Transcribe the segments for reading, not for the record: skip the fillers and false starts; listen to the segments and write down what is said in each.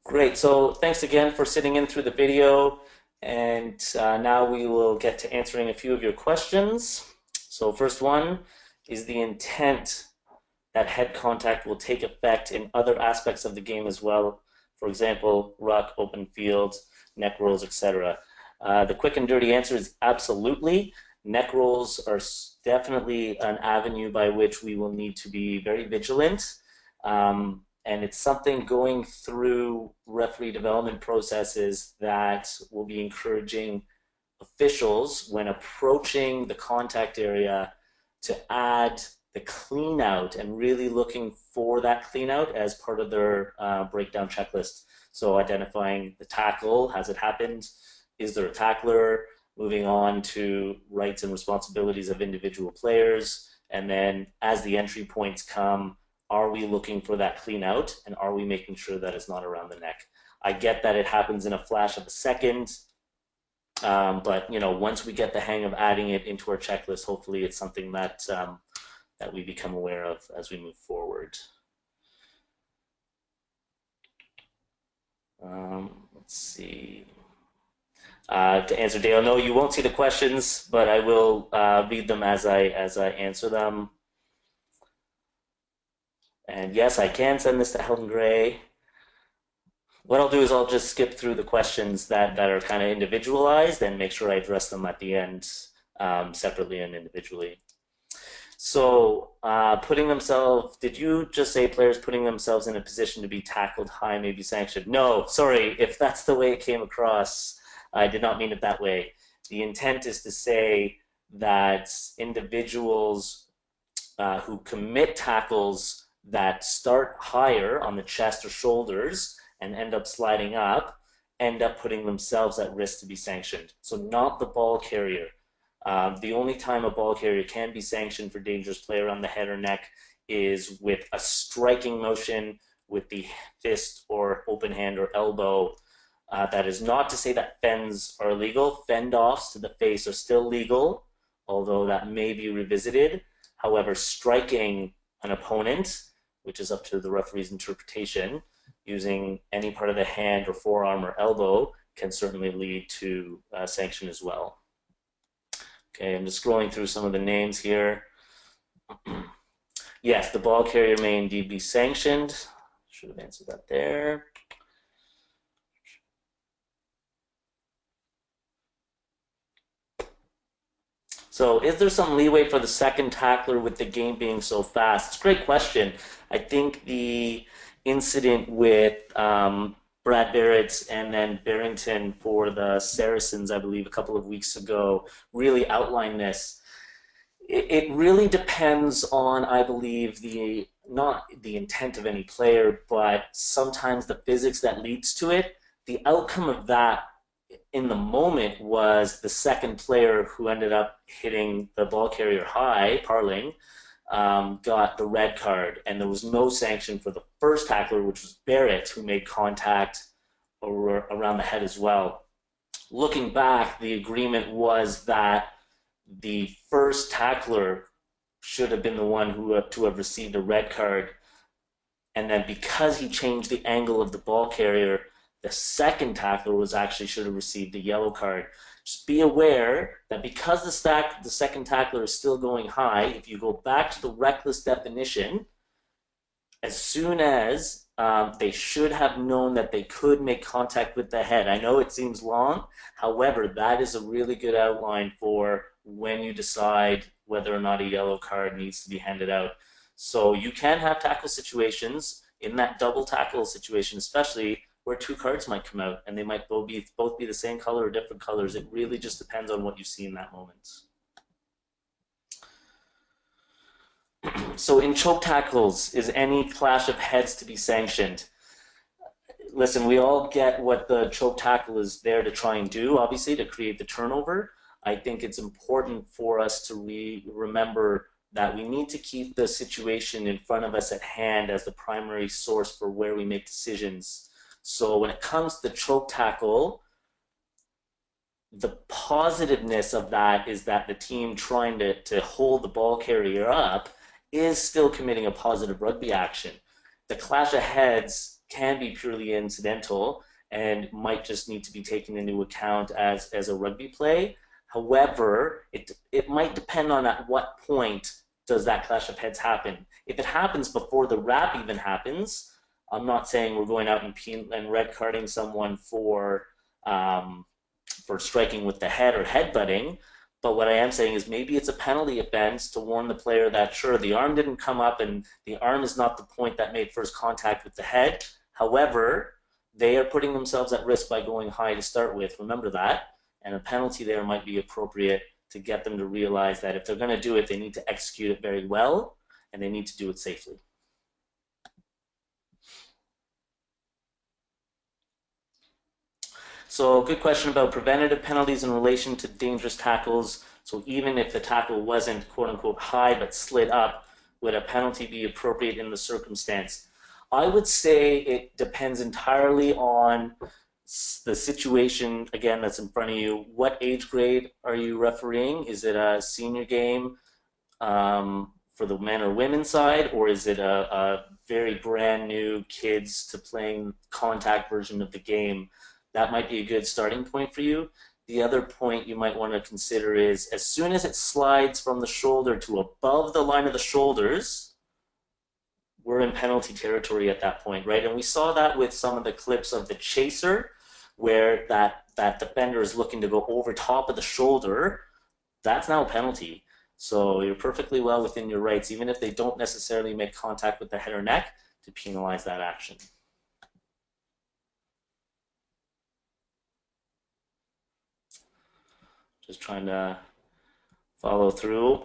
Great. So thanks again for sitting in through the video. And now we will get to answering a few of your questions. So first one is the intent that head contact will take effect in other aspects of the game as well. For example, ruck, open field, neck rolls, etc. The quick and dirty answer is absolutely. Neck rolls are definitely an avenue by which we will need to be very vigilant. And it's something going through referee development processes that will be encouraging officials when approaching the contact area to add the clean out and really looking for that clean out as part of their breakdown checklist. So identifying the tackle, has it happened? Is there a tackler? Moving on to rights and responsibilities of individual players. And then as the entry points come, are we looking for that clean out, and are we making sure that it's not around the neck? I get that it happens in a flash of a second, but once we get the hang of adding it into our checklist, hopefully it's something that that we become aware of as we move forward. Let's see. To answer Dale, no, you won't see the questions, but I will read them as I answer them. And yes, I can send this to Helen Gray. What I'll do is I'll just skip through the questions that are kind of individualized and make sure I address them at the end separately and individually. So putting themselves, did you just say players putting themselves in a position to be tackled high may be sanctioned? No, sorry, if that's the way it came across, I did not mean it that way. The intent is to say that individuals who commit tackles that start higher on the chest or shoulders and end up sliding up, end up putting themselves at risk to be sanctioned. So not the ball carrier. The only time a ball carrier can be sanctioned for dangerous play around the head or neck is with a striking motion with the fist or open hand or elbow. That is not to say that fends are illegal. Fend-offs to the face are still legal, although that may be revisited. However, striking an opponent, which is up to the referee's interpretation, using any part of the hand or forearm or elbow can certainly lead to sanction as well. Okay, I'm just scrolling through some of the names here. Yes, the ball carrier may indeed be sanctioned. Should have answered that there. So is there some leeway for the second tackler with the game being so fast? It's a great question. I think the incident with Brad Barrett and then Barrington for the Saracens, I believe, a couple of weeks ago, really outlined this. It really depends on, I believe, not the intent of any player, but sometimes the physics that leads to it. The outcome of that in the moment was the second player who ended up hitting the ball carrier high, Parling, got the red card, and there was no sanction for the first tackler, which was Barrett, who made contact around the head as well. Looking back, the agreement was that the first tackler should have been the one who to have received a red card, and then because he changed the angle of the ball carrier, the second tackler was actually should have received the yellow card. Just be aware that because the second tackler is still going high, if you go back to the reckless definition, as soon as they should have known that they could make contact with the head. I know it seems long, however, that is a really good outline for when you decide whether or not a yellow card needs to be handed out. So you can have tackle situations, in that double tackle situation especially, where two cards might come out and they might both be the same color or different colors. It really just depends on what you see in that moment. So in choke tackles, is any clash of heads to be sanctioned? Listen, we all get what the choke tackle is there to try and do, obviously, to create the turnover. I think it's important for us to remember that we need to keep the situation in front of us at hand as the primary source for where we make decisions. So when it comes to the choke tackle, the positiveness of that is that the team trying to hold the ball carrier up is still committing a positive rugby action. The clash of heads can be purely incidental and might just need to be taken into account as a rugby play. However, it might depend on at what point does that clash of heads happen. If it happens before the wrap even happens, I'm not saying we're going out and red carding someone for striking with the head or headbutting. But what I am saying is maybe it's a penalty offense to warn the player that, sure, the arm didn't come up and the arm is not the point that made first contact with the head. However, they are putting themselves at risk by going high to start with. Remember that. And a penalty there might be appropriate to get them to realize that if they're going to do it, they need to execute it very well and they need to do it safely. So good question about preventative penalties in relation to dangerous tackles. So even if the tackle wasn't quote unquote high but slid up, would a penalty be appropriate in the circumstance? I would say it depends entirely on the situation, again, that's in front of you. What age grade are you refereeing? Is it a senior game for the men or women's side, or is it a very brand new kids to playing contact version of the game? That might be a good starting point for you. The other point you might want to consider is as soon as it slides from the shoulder to above the line of the shoulders, we're in penalty territory at that point, right? And we saw that with some of the clips of the chaser, where that defender is looking to go over top of the shoulder. That's now a penalty. So you're perfectly well within your rights, even if they don't necessarily make contact with the head or neck, to penalize that action. Just trying to follow through.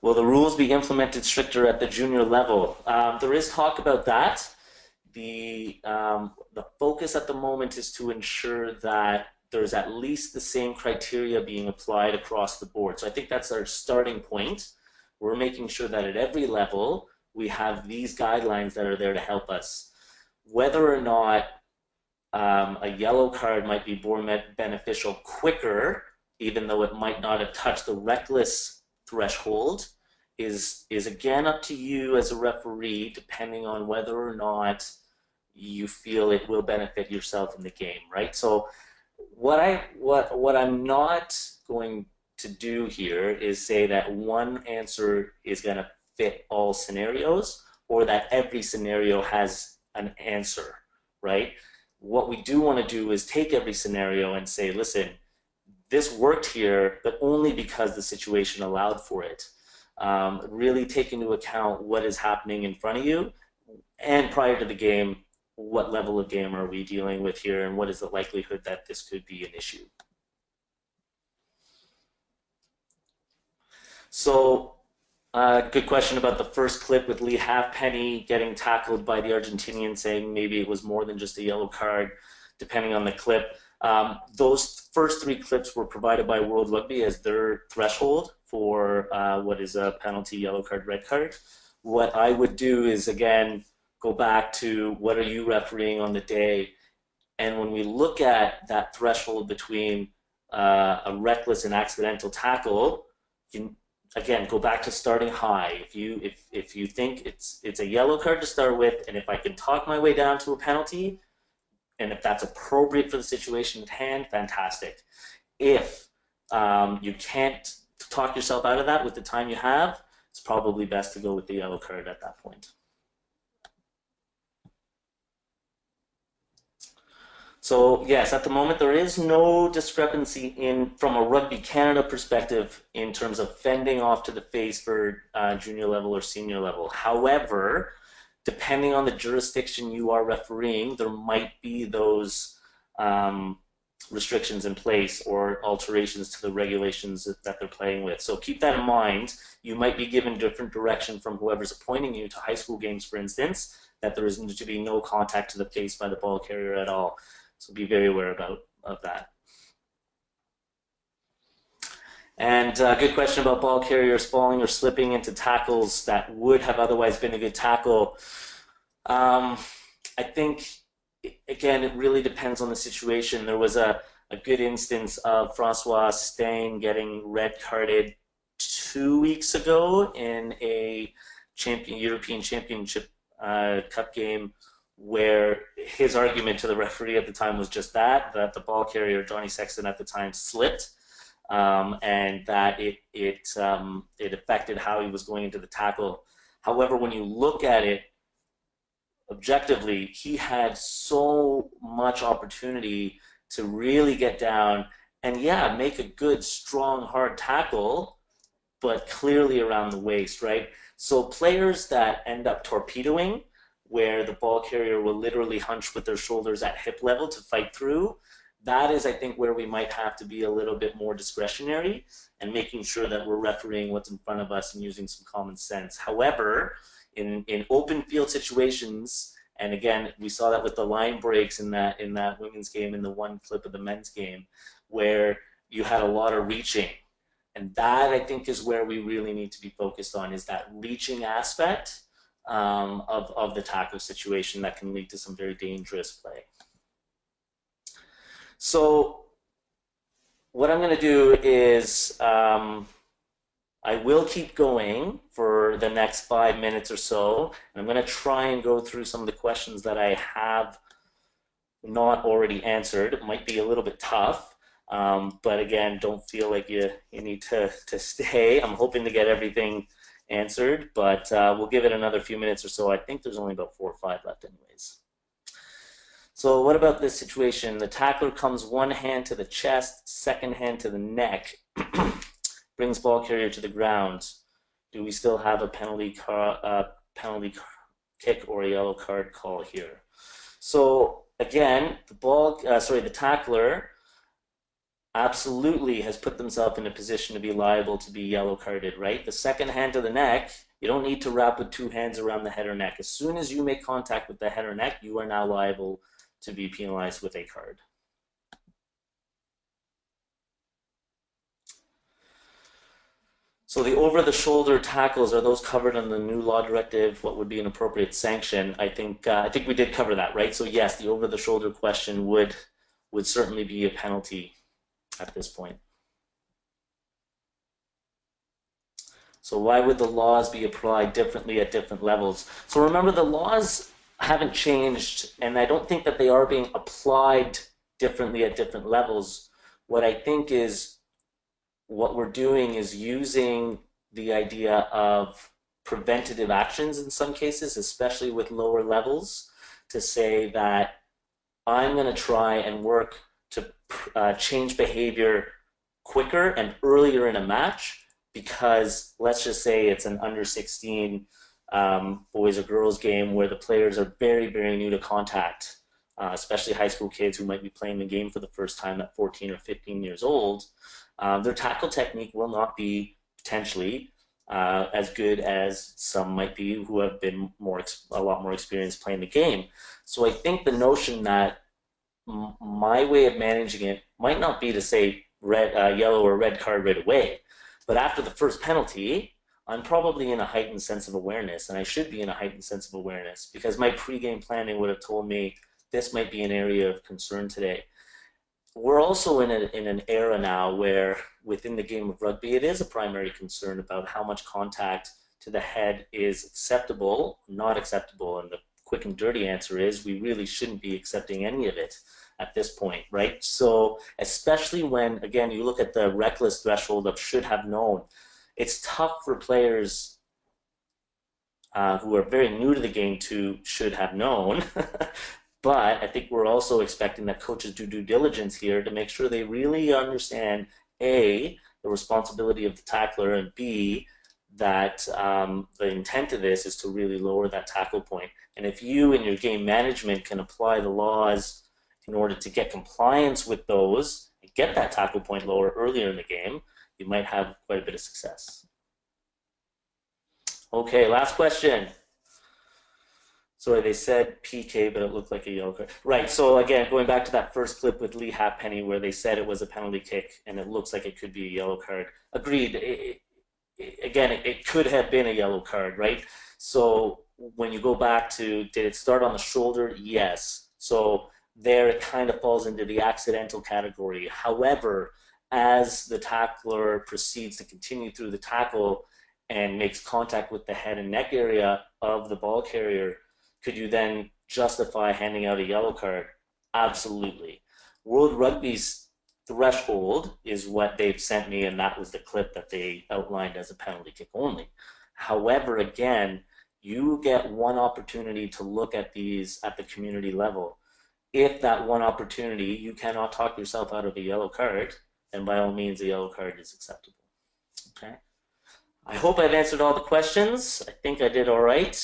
Will the rules be implemented stricter at the junior level? There is talk about that. The focus at the moment is to ensure that there's at least the same criteria being applied across the board. So I think that's our starting point. We're making sure that at every level we have these guidelines that are there to help us. Whether or not a yellow card might be more beneficial quicker, even though it might not have touched the reckless threshold, is again up to you as a referee, depending on whether or not you feel it will benefit yourself in the game, right? So what I'm not going to do here is say that one answer is going to fit all scenarios, or that every scenario has an answer, right? What we do want to do is take every scenario and say, listen, this worked here, but only because the situation allowed for it. Really take into account what is happening in front of you, and prior to the game, what level of game are we dealing with here, and what is the likelihood that this could be an issue. So, good question about the first clip with Lee Halfpenny getting tackled by the Argentinian, saying maybe it was more than just a yellow card, depending on the clip. Those first three clips were provided by World Rugby as their threshold for what is a penalty, yellow card, red card. What I would do is, again, go back to what are you refereeing on the day, and when we look at that threshold between a reckless and accidental tackle, you again go back to starting high. If you think it's a yellow card to start with, and if I can talk my way down to a penalty, and if that's appropriate for the situation at hand, fantastic. If you can't talk yourself out of that with the time you have, it's probably best to go with the yellow card at that point. So yes, at the moment there is no discrepancy from a Rugby Canada perspective in terms of fending off to the face for junior level or senior level. However, depending on the jurisdiction you are refereeing, there might be those restrictions in place or alterations to the regulations that they're playing with. So keep that in mind. You might be given different direction from whoever's appointing you to high school games, for instance, that there is to be no contact to the face by the ball carrier at all. So be very aware of that. And good question about ball carriers falling or slipping into tackles that would have otherwise been a good tackle. I think, again, it really depends on the situation. There was a good instance of Francois Stein getting red carded 2 weeks ago in a European Championship Cup game, where his argument to the referee at the time was just that the ball carrier, Johnny Sexton, at the time slipped, and that it affected how he was going into the tackle. However, when you look at it objectively, he had so much opportunity to really get down and, yeah, make a good, strong, hard tackle, but clearly around the waist, right? So players that end up torpedoing, where the ball carrier will literally hunch with their shoulders at hip level to fight through, that is, I think, where we might have to be a little bit more discretionary and making sure that we're refereeing what's in front of us and using some common sense. However, in open field situations, and again, we saw that with the line breaks in that women's game, in the one clip of the men's game, where you had a lot of reaching. And that, I think, is where we really need to be focused on, is that reaching aspect of the tackle situation that can lead to some very dangerous play. So what I'm going to do is I will keep going for the next 5 minutes or so, and I'm going to try and go through some of the questions that I have not already answered. It might be a little bit tough, but again, don't feel like you need to stay. I'm hoping to get everything answered, but we'll give it another few minutes or so. I think there's only about 4 or 5 left anyways. So what about this situation? The tackler comes one hand to the chest, second hand to the neck, brings ball carrier to the ground. Do we still have a penalty kick or a yellow card call here? So again, the tackler absolutely has put themselves in a position to be liable to be yellow carded, right? The second hand to the neck, you don't need to wrap with 2 hands around the head or neck. As soon as you make contact with the head or neck, you are now liable to be penalized with a card. So the over-the-shoulder tackles, are those covered on the new law directive? What would be an appropriate sanction? I think we did cover that, right? So yes, the over-the-shoulder question would certainly be a penalty at this point. So why would the laws be applied differently at different levels? So remember, the laws haven't changed, and I don't think that they are being applied differently at different levels. What I think is what we're doing is using the idea of preventative actions in some cases, especially with lower levels, to say that I'm going to try and work to change behavior quicker and earlier in a match, because let's just say it's an under 16 boys or girls game where the players are very, very new to contact, especially high school kids who might be playing the game for the first time at 14 or 15 years old. Their tackle technique will not be potentially as good as some might be who have been a lot more experienced playing the game. So I think the notion that my way of managing it might not be to say yellow or red card right away, but after the first penalty, I'm probably in a heightened sense of awareness, and I should be in a heightened sense of awareness, because my pregame planning would have told me this might be an area of concern today. We're also in an era now where within the game of rugby, it is a primary concern about how much contact to the head is acceptable, not acceptable, and the quick and dirty answer is we really shouldn't be accepting any of it at this point, right? So especially when, again, you look at the reckless threshold of should have known, it's tough for players who are very new to the game to should have known. But I think we're also expecting that coaches do due diligence here to make sure they really understand, A, the responsibility of the tackler, and B, that the intent of this is to really lower that tackle point. And if you in your game management can apply the laws in order to get compliance with those and get that tackle point lower earlier in the game, you might have quite a bit of success. Okay, last question. Sorry, they said PK, but it looked like a yellow card. Right, so again, going back to that first clip with Lee Halfpenny where they said it was a penalty kick and it looks like it could be a yellow card. Agreed. It could have been a yellow card, right? So when you go back to, did it start on the shoulder? Yes. So there it kind of falls into the accidental category. However, as the tackler proceeds to continue through the tackle and makes contact with the head and neck area of the ball carrier, could you then justify handing out a yellow card? Absolutely. World Rugby's threshold is what they've sent me, and that was the clip that they outlined as a penalty kick only. However, again, you get one opportunity to look at these at the community level. If that one opportunity, you cannot talk yourself out of a yellow card, then by all means, a yellow card is acceptable. Okay. I hope I've answered all the questions. I think I did all right.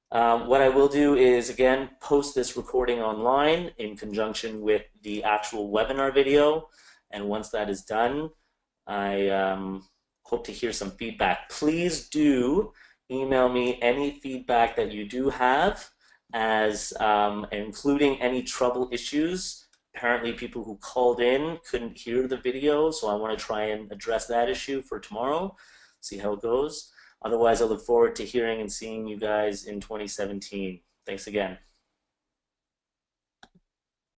What I will do is, again, post this recording online in conjunction with the actual webinar video. And once that is done, I hope to hear some feedback. Please do email me any feedback that you do have, as including any trouble issues. Apparently people who called in couldn't hear the video, so I want to try and address that issue for tomorrow, see how it goes. Otherwise, I look forward to hearing and seeing you guys in 2017. Thanks again.